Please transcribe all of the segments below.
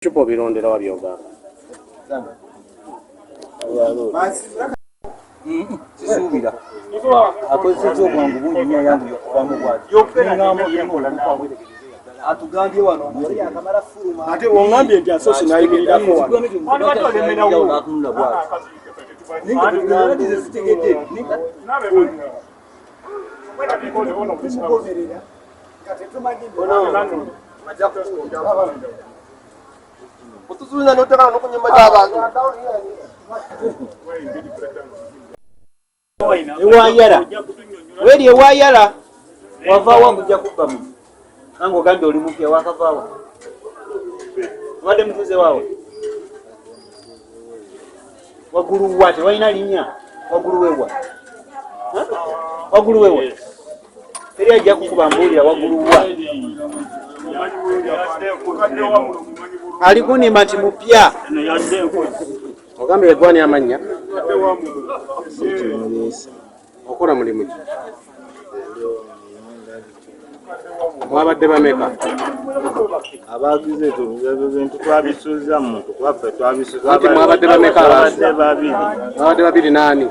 Chupo birondera wabyoga. Sisubira. Akozesezza obwangu bungi nnyo yangu yokuvamu bwati. Atugambye wano oli akamala fuluma. Ate wongambye nti asosi nayimirako wano. Wano batolemerawo atunula bwati. Ninga tunaandize sitegedde. Otuzulina n'otekana n'okunyumba gy'abantu. Ewayala. Weri ewayala. Wavaawo ngujja kubba mu. Nange ogambye oli mupya wakavaawo. Obadde mutuuze waawe. Waggulu wa tewalina linnya. Waggulu wewa. Waggulu wewa. Teri ajja kukuba mbuulira waggulu wa. Alikunimba nti mupya. Ogambye egwani amannya. Okola mulimu ki? Mwabadde bameka? Abagize ebintu twabisuuza muntu kwaffe twabisuuza. Ati mwabadde bameka? Abadde babiri. Mwabadde babiri nani?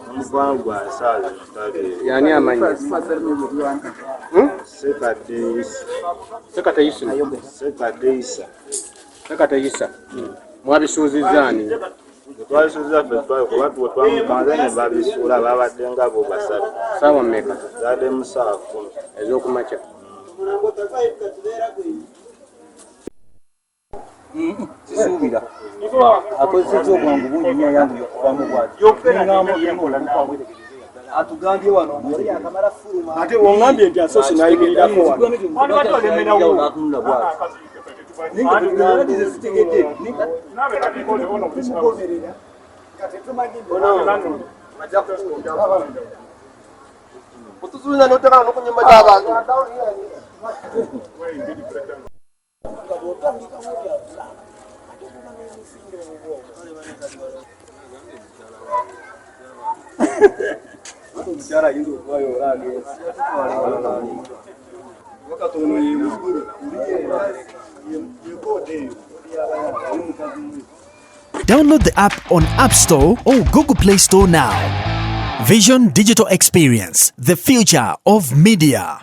Omukwano gwa nsaazi mutale. Yani amannya? Sekadeisa. Sekateisa. Sekadeisa. Sekateisa. Mwabisuuzizza ani? Twabisuuza ffe kuba twamukanze ne babisuula babadde nga bo basatu. Saawa mmeka? Zadde mu ssaawa 10 ez'okumakya. Sisubira. Akozesezza obwangu bungi nnyo yangu yokuvamu bwati. Atugambye wano oli akamala fuluma. Ate wongambye nti asosi nayimirako wano. Wano batolemerawo atunula bwati. Ninga tunaandize sitegedde. Otuzulina n'otekana n'okunyumba gy'abantu. Omukyala ayinza okubayo olage. Wakatono ye mugulu. Download the app on App Store or Google Play Store now. Vision Digital Experience, the future of media.